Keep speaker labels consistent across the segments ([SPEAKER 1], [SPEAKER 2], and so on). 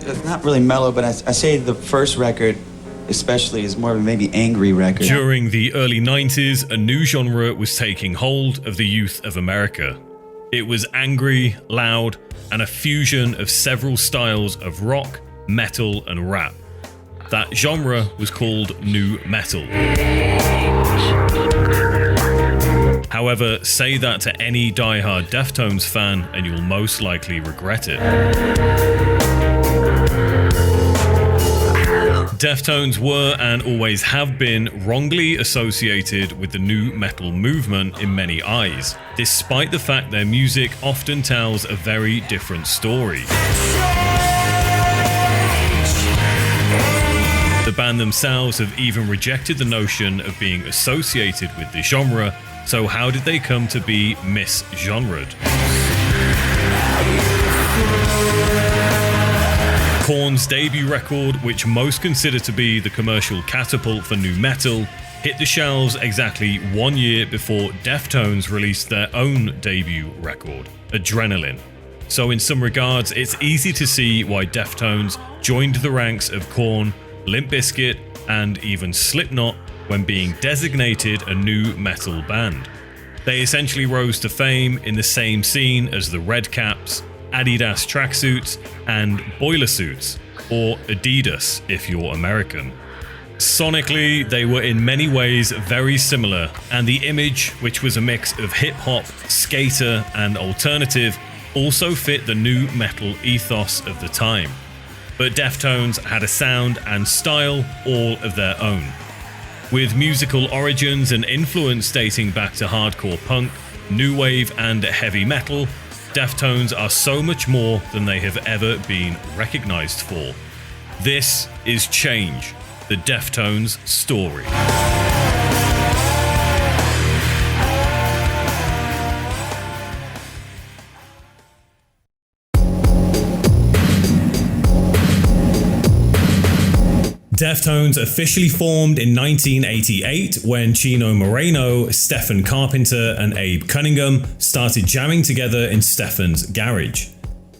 [SPEAKER 1] it's not really mellow, but I say the first record especially is more of a maybe angry record.
[SPEAKER 2] During the early 90s, a new genre was taking hold of the youth of America. It was angry, loud, and a fusion of several styles of rock, metal, and rap. That genre was called nu metal. However, say that to any die-hard Deftones fan and you'll most likely regret it. Deftones were and always have been wrongly associated with the nu metal movement in many eyes, despite the fact their music often tells a very different story. The band themselves have even rejected the notion of being associated with the genre, so how did they come to be misgenred? Korn's debut record, which most consider to be the commercial catapult for nu metal, hit the shelves exactly 1 year before Deftones released their own debut record, Adrenaline. So in some regards, it's easy to see why Deftones joined the ranks of Korn, Limp Bizkit, and even Slipknot when being designated a nu metal band. They essentially rose to fame in the same scene as the Red Caps, Adidas tracksuits, and boiler suits, or Adidas if you're American. Sonically, they were in many ways very similar, and the image, which was a mix of hip-hop, skater, and alternative, also fit the nu metal ethos of the time. But Deftones had a sound and style all of their own. With musical origins and influence dating back to hardcore punk, new wave, and heavy metal, Deftones are so much more than they have ever been recognized for. This is Change, the Deftones story. Deftones officially formed in 1988 when Chino Moreno, Stephen Carpenter, and Abe Cunningham started jamming together in Stephen's garage.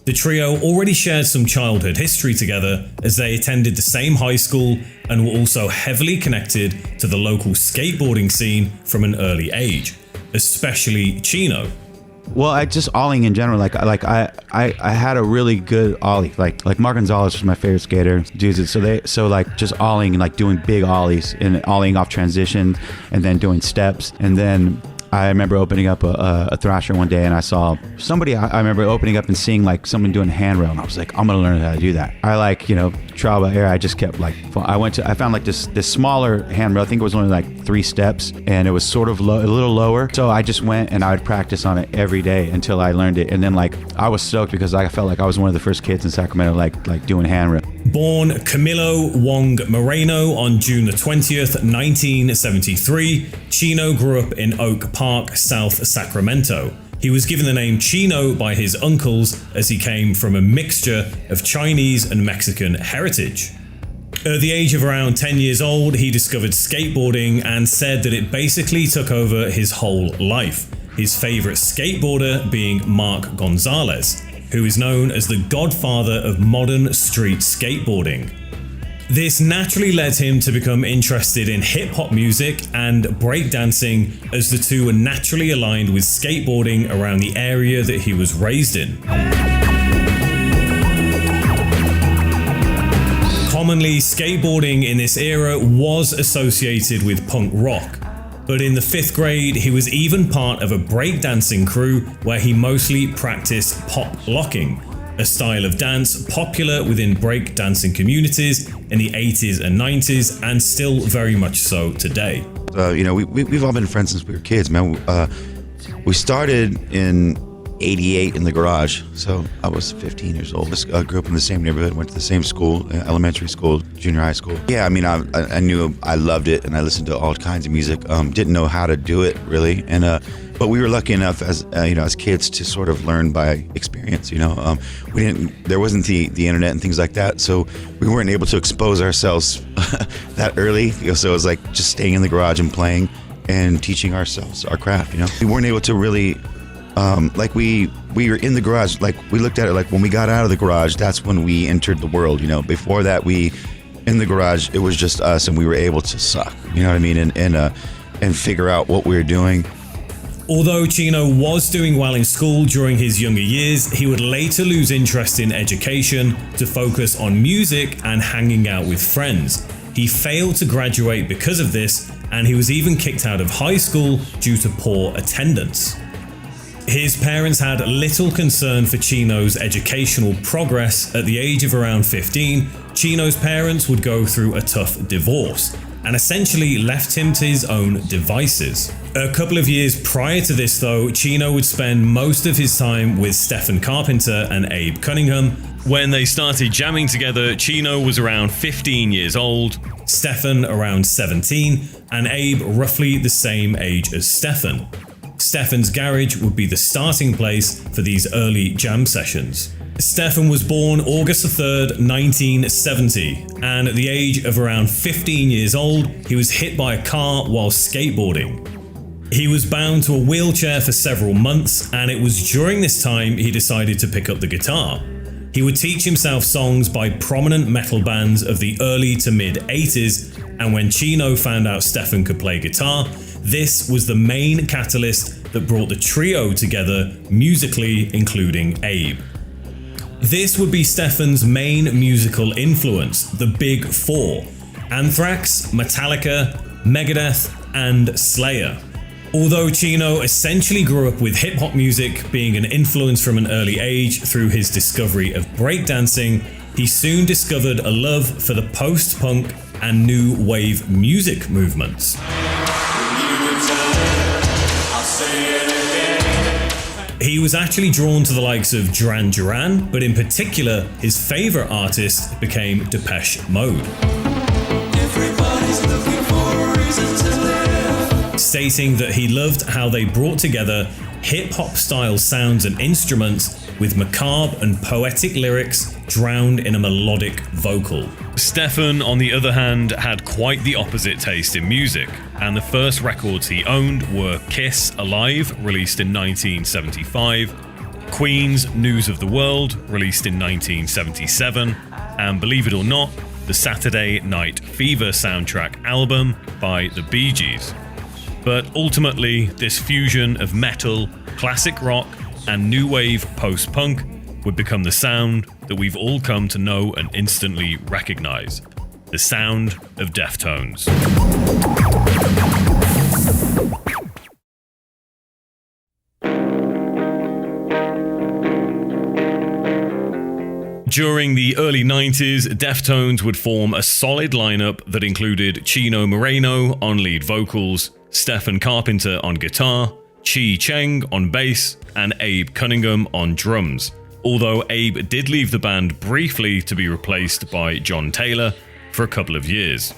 [SPEAKER 2] The trio already shared some childhood history together as they attended the same high school and were also heavily connected to the local skateboarding scene from an early age, especially Chino.
[SPEAKER 1] Well, I just ollieing in general. I had a really good ollie. Like Mark Gonzalez was my favorite skater. Dudes, so like just ollieing and like doing big ollies and ollieing off transition, and then doing steps. And then I remember opening up a thrasher one day, and I saw somebody. I remember opening up and seeing like someone doing a handrail, and I was like, I'm gonna learn how to do that. I trial by error. I just kept like I found like this smaller handrail. I think it was only like 3 steps, and it was sort of a little lower. So I just went and I would practice on it every day until I learned it. And then like I was stoked because I felt like I was one of the first kids in Sacramento like doing handrail.
[SPEAKER 2] Born Camilo Wong Moreno on June the 20th, 1973, Chino grew up in Oak Park, South Sacramento. He was given the name Chino by his uncles as he came from a mixture of Chinese and Mexican heritage. At the age of around 10 years old, he discovered skateboarding and said that it basically took over his whole life, his favorite skateboarder being Mark Gonzalez, who is known as the godfather of modern street skateboarding. This naturally led him to become interested in hip-hop music and breakdancing, as the two were naturally aligned with skateboarding around the area that he was raised in. Commonly, skateboarding in this era was associated with punk rock, but in the 5th grade, he was even part of a breakdancing crew where he mostly practiced pop locking, a style of dance popular within breakdancing communities in the 80s and 90s, and still very much so today.
[SPEAKER 3] We've all been friends since we were kids, man. We started in '88 in the garage, so I was 15 years old. I grew up in the same neighborhood, went to the same school, elementary school, junior high school. Yeah, I mean, I knew I loved it, and I listened to all kinds of music. Didn't know how to do it really, but we were lucky enough as kids to sort of learn by experience. There wasn't the internet and things like that, so we weren't able to expose ourselves that early. So it was like just staying in the garage and playing and teaching ourselves our craft. We weren't able to really like we were in the garage. Like we looked at it like when we got out of the garage, that's when we entered the world. You know, before that, in the garage, it was just us, and we were able to suck. You know what I mean? And figure out what we were doing.
[SPEAKER 2] Although Chino was doing well in school during his younger years, he would later lose interest in education to focus on music and hanging out with friends. He failed to graduate because of this, and he was even kicked out of high school due to poor attendance. His parents had little concern for Chino's educational progress. At the age of around 15, Chino's parents would go through a tough divorce and essentially left him to his own devices. A couple of years prior to this though, Chino would spend most of his time with Stephen Carpenter and Abe Cunningham. When they started jamming together, Chino was around 15 years old, Stephen around 17, and Abe roughly the same age as Stephen. Stephen's garage would be the starting place for these early jam sessions. Stephen was born August 3rd, 1970, and at the age of around 15 years old, he was hit by a car while skateboarding. He was bound to a wheelchair for several months, and it was during this time he decided to pick up the guitar. He would teach himself songs by prominent metal bands of the early to mid 80s, and when Chino found out Stephen could play guitar, this was the main catalyst that brought the trio together musically, including Abe. This would be Stephen's main musical influence, the Big Four: Anthrax, Metallica, Megadeth, and Slayer. Although Chino essentially grew up with hip-hop music being an influence from an early age through his discovery of breakdancing, he soon discovered a love for the post-punk and new wave music movements. He was actually drawn to the likes of Duran Duran, but in particular, his favourite artist became Depeche Mode. Stating that he loved how they brought together hip-hop style sounds and instruments with macabre and poetic lyrics drowned in a melodic vocal. Stephen, on the other hand, had quite the opposite taste in music, and the first records he owned were Kiss Alive, released in 1975, Queen's News of the World, released in 1977, and believe it or not, the Saturday Night Fever soundtrack album by the Bee Gees. But ultimately, this fusion of metal, classic rock, and new wave post-punk would become the sound that we've all come to know and instantly recognize. The sound of Deftones. During the early 90s, Deftones would form a solid lineup that included Chino Moreno on lead vocals, Stephen Carpenter on guitar, Chi Cheng on bass, and Abe Cunningham on drums. Although Abe did leave the band briefly to be replaced by John Taylor for a couple of years.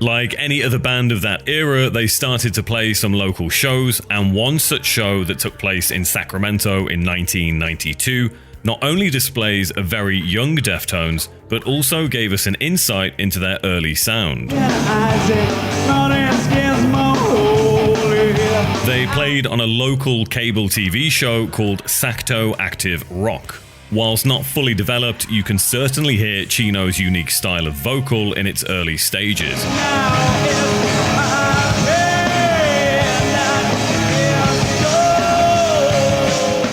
[SPEAKER 2] Like any other band of that era, they started to play some local shows, and one such show that took place in Sacramento in 1992 not only displays a very young Deftones, but also gave us an insight into their early sound. They played on a local cable TV show called Sacto Active Rock. Whilst not fully developed, you can certainly hear Chino's unique style of vocal in its early stages.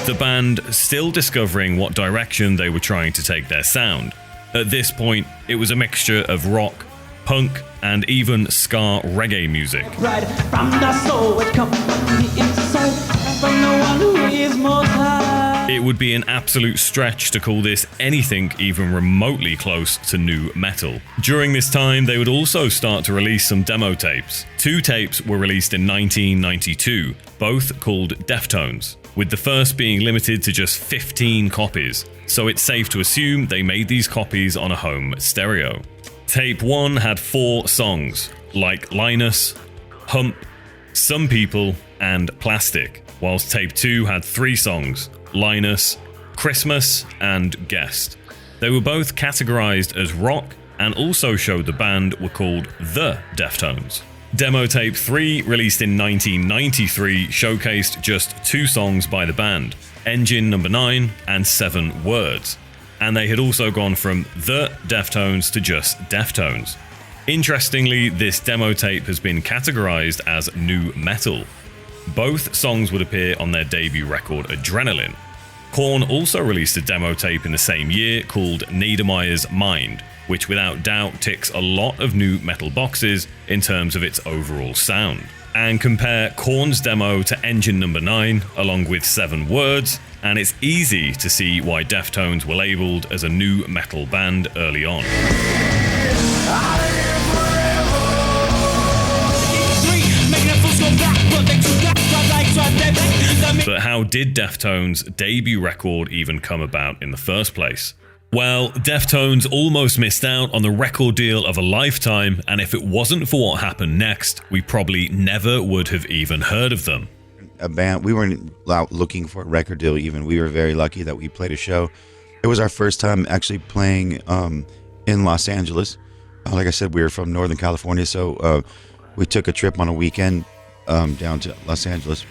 [SPEAKER 2] The band still discovering what direction they were trying to take their sound. At this point, it was a mixture of rock, punk, and even ska reggae music.
[SPEAKER 4] Right from the soul, it comes from the inside, from the one who is most high.
[SPEAKER 2] It would be an absolute stretch to call this anything even remotely close to nu metal. During this time, they would also start to release some demo tapes. 2 tapes were released in 1992, both called Deftones, with the first being limited to just 15 copies, so it's safe to assume they made these copies on a home stereo. Tape 1 had 4 songs, like Linus, Hump, Some People, and Plastic, whilst Tape 2 had 3 songs, Linus, Christmas, and Guest. They were both categorized as rock and also showed the band were called The Deftones. Demo Tape 3, released in 1993, showcased just 2 songs by the band, Engine Number 9 and 7 Words. And they had also gone from the Deftones to just Deftones. Interestingly, this demo tape has been categorized as nu metal. Both songs would appear on their debut record Adrenaline. Korn also released a demo tape in the same year called Niedermeyer's Mind, which without doubt ticks a lot of nu metal boxes in terms of its overall sound. And compare Korn's demo to Engine Number 9 along with 7 Words, and it's easy to see why Deftones were labeled as a nu metal band early on. But how did Deftones' debut record even come about in the first place? Well, Deftones almost missed out on the record deal of a lifetime, and if it wasn't for what happened next, we probably never would have even heard of them.
[SPEAKER 3] A band, we weren't out looking for a record deal even. We were very lucky that we played a show. It was our first time actually playing in Los Angeles. Like I said, we were from Northern California, so we took a trip on a weekend down to Los Angeles.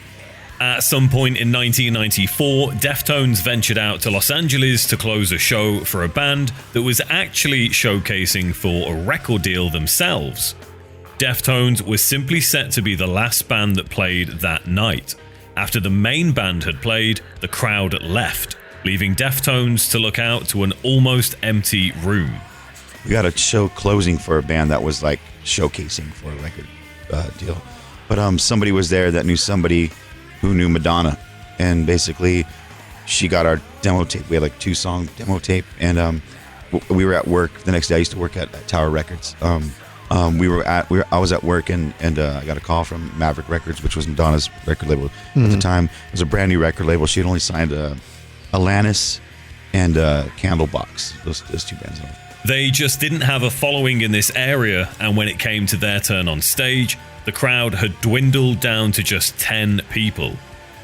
[SPEAKER 2] At some point in 1994, Deftones ventured out to Los Angeles to close a show for a band that was actually showcasing for a record deal themselves. Deftones was simply set to be the last band that played that night. After the main band had played, the crowd left, leaving Deftones to look out to an almost empty room.
[SPEAKER 3] We got a show closing for a band that was like showcasing for a record deal. But somebody was there that knew somebody who knew Madonna, and basically she got our demo tape. We had like 2-song demo tape, and we were at work the next day. I used to work at Tower Records. I was at work, and I got a call from Maverick Records, which was Madonna's record label at the time. It was a brand new record label. She had only signed Alanis and Candlebox, those 2 bands.
[SPEAKER 2] They just didn't have a following in this area, and when it came to their turn on stage, the crowd had dwindled down to just 10 people.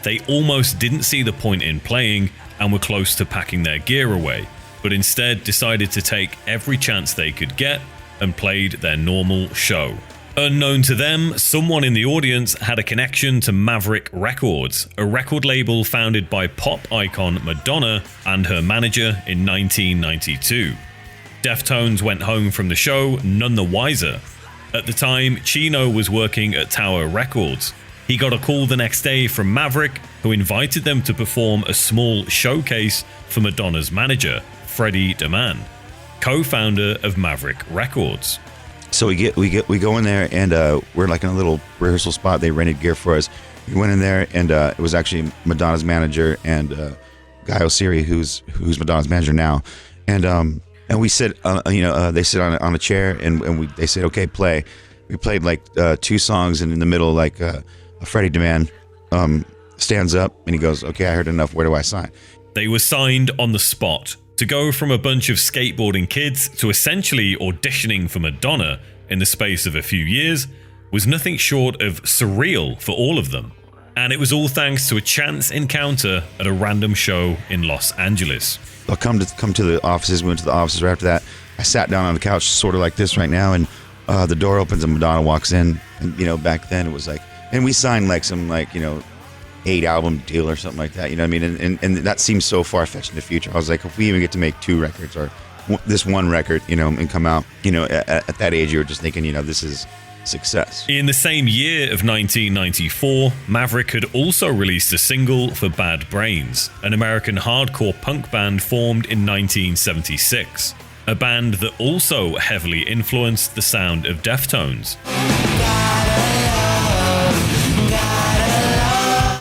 [SPEAKER 2] They almost didn't see the point in playing and were close to packing their gear away, but instead decided to take every chance they could get and played their normal show. Unknown to them, someone in the audience had a connection to Maverick Records, a record label founded by pop icon Madonna and her manager in 1992. Deftones went home from the show none the wiser. At the time, Chino was working at Tower Records. He got a call the next day from Maverick, who invited them to perform a small showcase for Madonna's manager, Freddie DeMann, co-founder of Maverick Records.
[SPEAKER 3] So we go in there, and we're like in a little rehearsal spot. They rented gear for us. We went in there, and it was actually Madonna's manager and Guy Osiri, who's Madonna's manager now, and we sit, they sit on a chair, and they said, okay, play. We played like 2 songs, and in the middle, like Freddie DeMann stands up, and he goes, okay, I heard enough. Where do I sign?
[SPEAKER 2] They were signed on the spot. To go from a bunch of skateboarding kids to essentially auditioning for Madonna in the space of a few years was nothing short of surreal for all of them. And it was all thanks to a chance encounter at a random show in Los Angeles.
[SPEAKER 3] I'll come to the offices. We went to the offices right after that. I sat down on the couch, sort of like this right now, and the door opens and Madonna walks in. And back then it was like, and we signed like some 8-album deal or something like that. You know what I mean? And that seems so far-fetched in the future. I was like, if we even get to make 2 records or this one record, and come out, at that age, you were just thinking, this is success.
[SPEAKER 2] In the same year of 1994, Maverick had also released a single for Bad Brains, an American hardcore punk band formed in 1976, a band that also heavily influenced the sound of Deftones.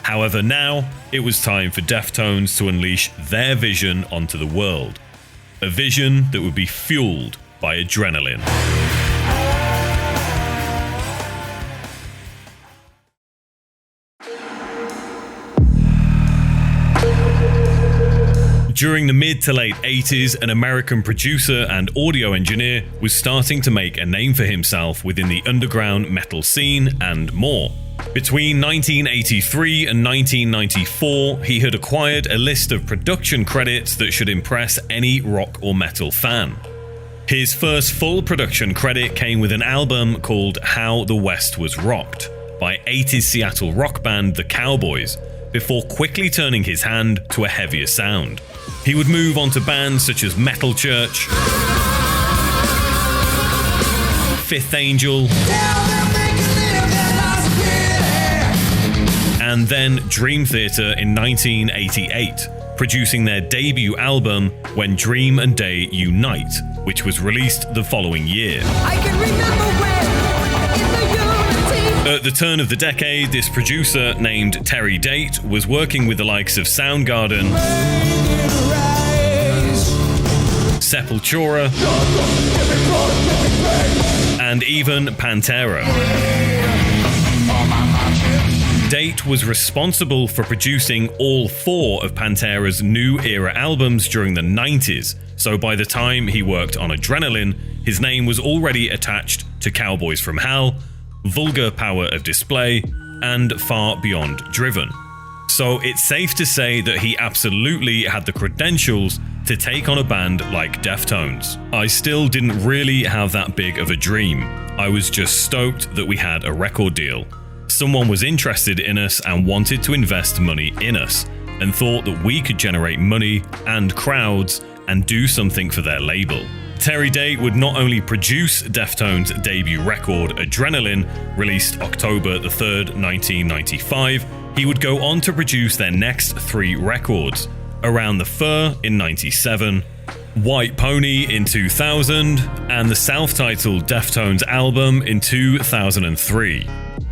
[SPEAKER 2] However, now it was time for Deftones to unleash their vision onto the world, a vision that would be fueled by adrenaline. During the mid to late 80s, an American producer and audio engineer was starting to make a name for himself within the underground metal scene and more. Between 1983 and 1994, he had acquired a list of production credits that should impress any rock or metal fan. His first full production credit came with an album called How the West Was Rocked by 80s Seattle rock band The Cowboys, before quickly turning his hand to a heavier sound. He would move on to bands such as Metal Church, Fifth Angel, and then Dream Theater in 1988, producing their debut album When Dream and Day Unite, which was released the following year.
[SPEAKER 5] I can remember when in the unity.
[SPEAKER 2] At the turn of the decade, this producer named Terry Date was working with the likes of Soundgarden, Sepultura, and even Pantera. Date was responsible for producing all 4 of Pantera's new era albums during the 90s, so by the time he worked on Adrenaline, his name was already attached to Cowboys from Hell, Vulgar Power of Display, and Far Beyond Driven. So it's safe to say that he absolutely had the credentials to take on a band like Deftones. I still didn't really have that big of a dream. I was just stoked that we had a record deal. Someone was interested in us and wanted to invest money in us, and thought that we could generate money and crowds and do something for their label. Terry Date would not only produce Deftones' debut record, Adrenaline, released October 3rd, 1995, he would go on to produce their next 3 records, Around the Fur in 97, White Pony in 2000, and the self-titled Deftones album in 2003.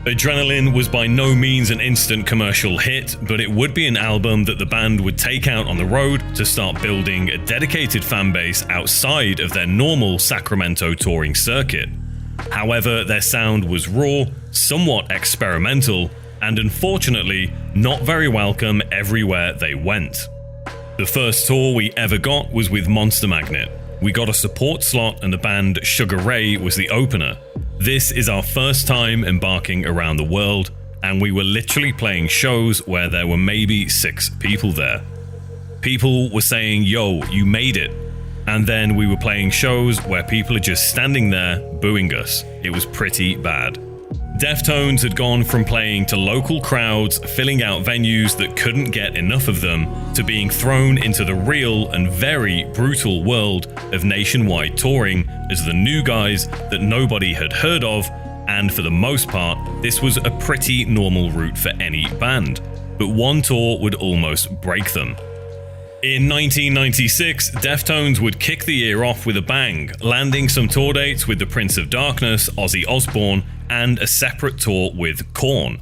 [SPEAKER 2] Adrenaline was by no means an instant commercial hit, but it would be an album that the band would take out on the road to start building a dedicated fan base outside of their normal Sacramento touring circuit. However, their sound was raw, somewhat experimental, and unfortunately not very welcome everywhere they went. The first tour we ever got was with Monster Magnet. We got a support slot and the band Sugar Ray was the opener. This is our first time embarking around the world, and we were literally playing shows where there were maybe 6 people there. People were saying, "Yo, you made it." And then we were playing shows where people are just standing there booing us. It was pretty bad. Deftones had gone from playing to local crowds, filling out venues that couldn't get enough of them, to being thrown into the real and very brutal world of nationwide touring as the new guys that nobody had heard of, and for the most part, this was a pretty normal route for any band. But one tour would almost break them. In 1996, Deftones would kick the year off with a bang, landing some tour dates with the Prince of Darkness, Ozzy Osbourne, and a separate tour with Korn.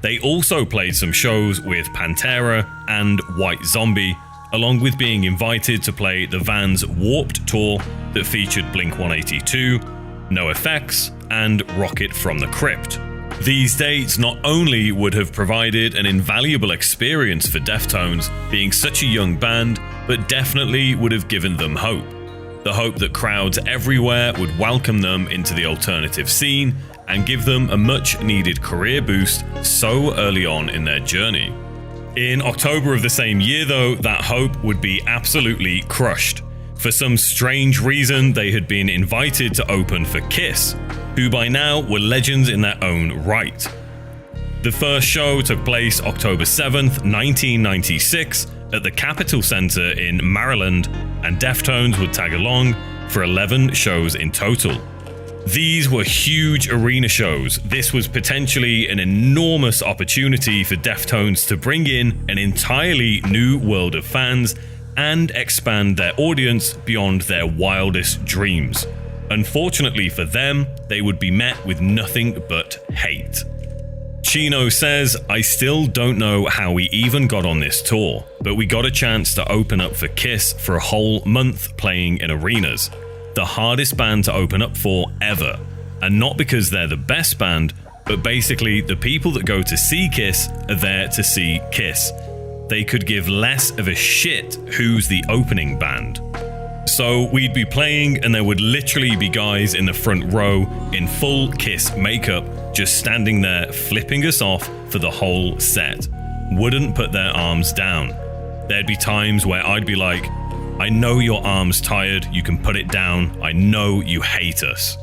[SPEAKER 2] They also played some shows with Pantera and White Zombie, along with being invited to play the Vans Warped tour that featured Blink-182, NoFX, and Rocket from the Crypt. These dates not only would have provided an invaluable experience for Deftones, being such a young band, but definitely would have given them hope. The hope that crowds everywhere would welcome them into the alternative scene and give them a much-needed career boost so early on in their journey. In October of the same year, though, that hope would be absolutely crushed. For some strange reason, they had been invited to open for Kiss, who by now were legends in their own right. The first show took place October 7th, 1996, at the Capitol Center in Maryland, and Deftones would tag along for 11 shows in total. These were huge arena shows. This was potentially an enormous opportunity for Deftones to bring in an entirely new world of fans and expand their audience beyond their wildest dreams. Unfortunately for them, they would be met with nothing but hate. Chino says, "I still don't know how we even got on this tour, but we got a chance to open up for Kiss for a whole month playing in arenas. The hardest band to open up for ever. And not because they're the best band, but basically the people that go to see Kiss are there to see Kiss. They could give less of a shit who's the opening band." So we'd be playing and there would literally be guys in the front row in full Kiss makeup just standing there flipping us off for the whole set. Wouldn't put their arms down. There'd be times where I'd be like, I know your arm's tired, you can put it down, I know you hate us.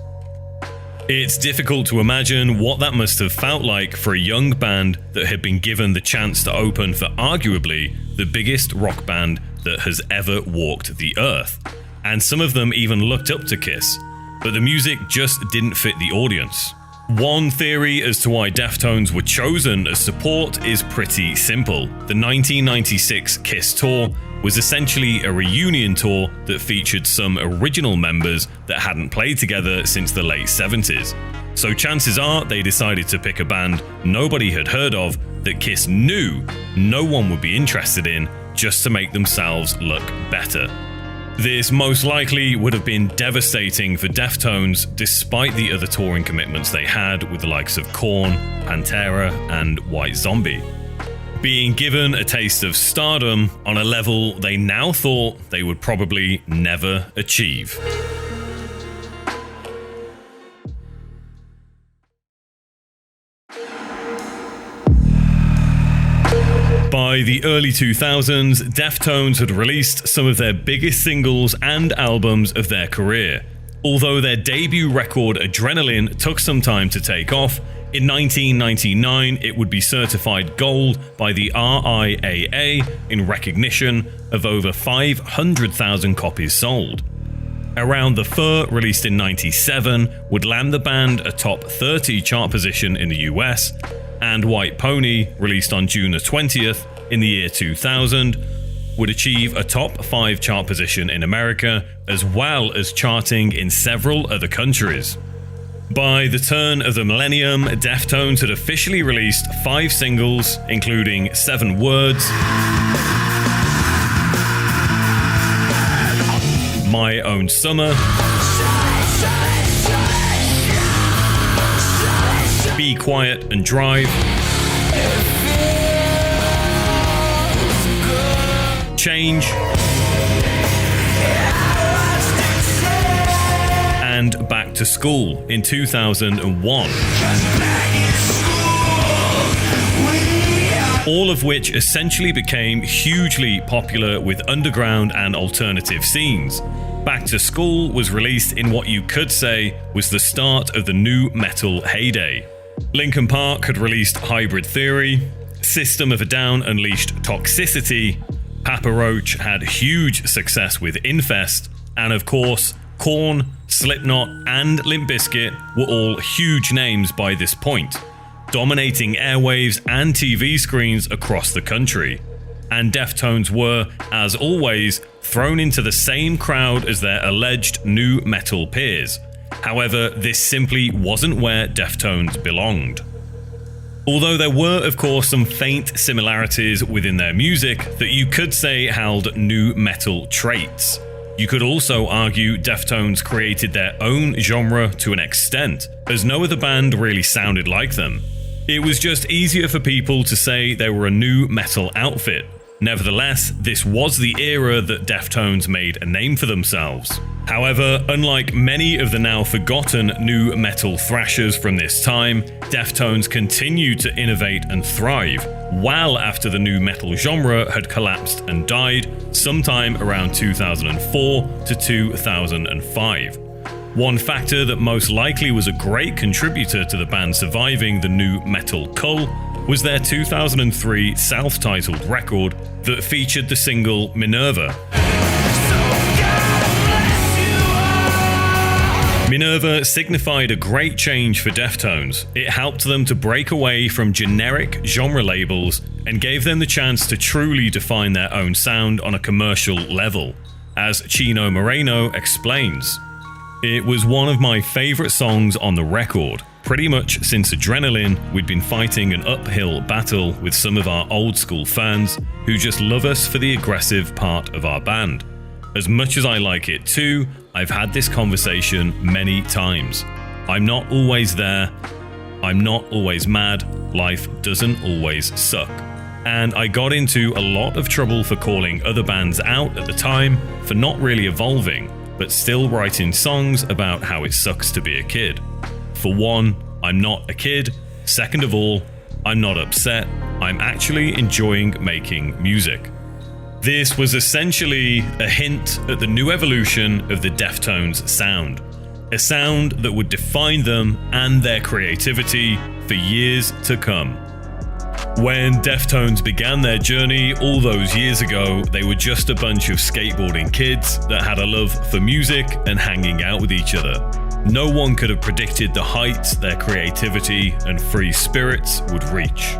[SPEAKER 2] It's difficult to imagine what that must have felt like for a young band that had been given the chance to open for arguably the biggest rock band that has ever walked the earth. And some of them even looked up to Kiss, but the music just didn't fit the audience. One theory as to why Deftones were chosen as support is pretty simple. The 1996 Kiss tour was essentially a reunion tour that featured some original members that hadn't played together since the late 70s. So chances are they decided to pick a band nobody had heard of that Kiss knew no one would be interested in, just to make themselves look better. This most likely would have been devastating for Deftones despite the other touring commitments they had with the likes of Korn, Pantera, and White Zombie. Being given a taste of stardom on a level they now thought they would probably never achieve. By the early 2000s, Deftones had released some of their biggest singles and albums of their career. Although their debut record Adrenaline took some time to take off, in 1999 it would be certified gold by the RIAA in recognition of over 500,000 copies sold. Around the Fur, released in 97, would land the band a top 30 chart position in the US, and White Pony, released on June the 20th in the year 2000, would achieve a top 5 chart position in America, as well as charting in several other countries. By the turn of the millennium, Deftones had officially released 5 singles, including 7 Words, My Own Summer, Be Quiet and Drive, Change, and Back to School in 2001. All of which essentially became hugely popular with underground and alternative scenes. Back to School was released in what you could say was the start of the nu metal heyday. Linkin Park had released Hybrid Theory, System of a Down unleashed Toxicity, Papa Roach had huge success with Infest, and of course, Korn, Slipknot, and Limp Bizkit were all huge names by this point, dominating airwaves and TV screens across the country. And Deftones were, as always, thrown into the same crowd as their alleged nu metal peers. However, this simply wasn't where Deftones belonged. Although there were, of course, some faint similarities within their music that you could say held nu metal traits. You could also argue Deftones created their own genre to an extent, as no other band really sounded like them. It was just easier for people to say they were a nu metal outfit. Nevertheless, this was the era that Deftones made a name for themselves. However, unlike many of the now forgotten nu metal thrashers from this time, Deftones continued to innovate and thrive, well after the nu metal genre had collapsed and died sometime around 2004 to 2005. One factor that most likely was a great contributor to the band surviving the nu metal cull was their 2003 self-titled record that featured the single Minerva. Minerva signified a great change for Deftones. It helped them to break away from generic genre labels and gave them the chance to truly define their own sound on a commercial level, as Chino Moreno explains. It was one of my favourite songs on the record. Pretty much since Adrenaline, we'd been fighting an uphill battle with some of our old school fans who just love us for the aggressive part of our band. As much as I like it too, I've had this conversation many times. I'm not always there. I'm not always mad. Life doesn't always suck. And I got into a lot of trouble for calling other bands out at the time for not really evolving, but still writing songs about how it sucks to be a kid. For one, I'm not a kid. Second of all, I'm not upset. I'm actually enjoying making music. This was essentially a hint at the new evolution of the Deftones sound, a sound that would define them and their creativity for years to come. When Deftones began their journey all those years ago, they were just a bunch of skateboarding kids that had a love for music and hanging out with each other. No one could have predicted the heights their creativity and free spirits would reach.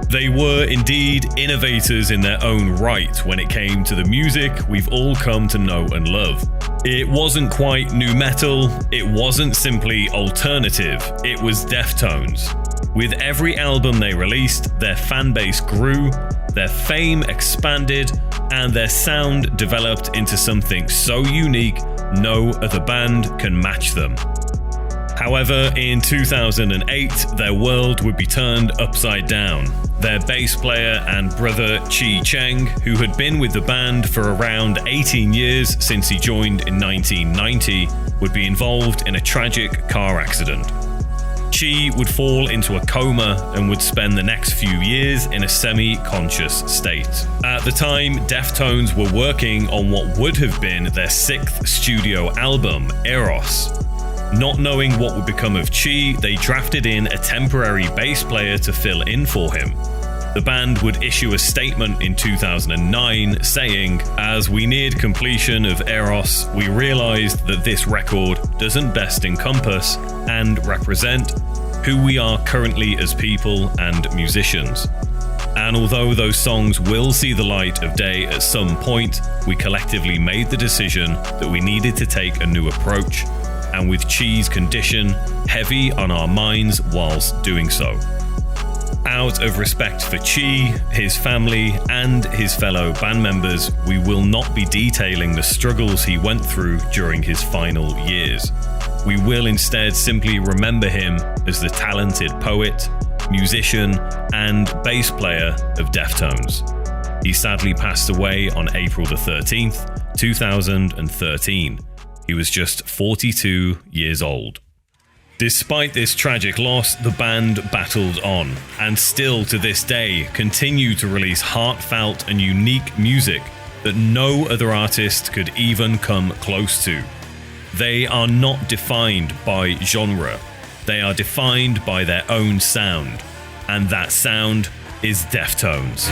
[SPEAKER 2] They were indeed innovators in their own right when it came to the music we've all come to know and love. It wasn't quite nu metal, it wasn't simply alternative, it was Deftones. With every album they released, their fan base grew, their fame expanded, and their sound developed into something so unique no other band can match them. However, in 2008, their world would be turned upside down. Their bass player and brother Chi Cheng, who had been with the band for around 18 years since he joined in 1990, would be involved in a tragic car accident. Chi would fall into a coma and would spend the next few years in a semi-conscious state. At the time, Deftones were working on what would have been their 6th studio album, Eros. Not knowing what would become of Chi, they drafted in a temporary bass player to fill in for him. The band would issue a statement in 2009 saying, "As we neared completion of Eros, we realized that this record doesn't best encompass and represent who we are currently as people and musicians. And although those songs will see the light of day at some point, we collectively made the decision that we needed to take a new approach, and with Chi's condition heavy on our minds whilst doing so. Out of respect for Chi, his family, and his fellow band members, we will not be detailing the struggles he went through during his final years. We will instead simply remember him as the talented poet, musician, and bass player of Deftones. He sadly passed away on April the 13th, 2013. He was just 42 years old. Despite this tragic loss, the band battled on, and still to this day continue to release heartfelt and unique music that no other artist could even come close to. They are not defined by genre, they are defined by their own sound, and that sound is Deftones.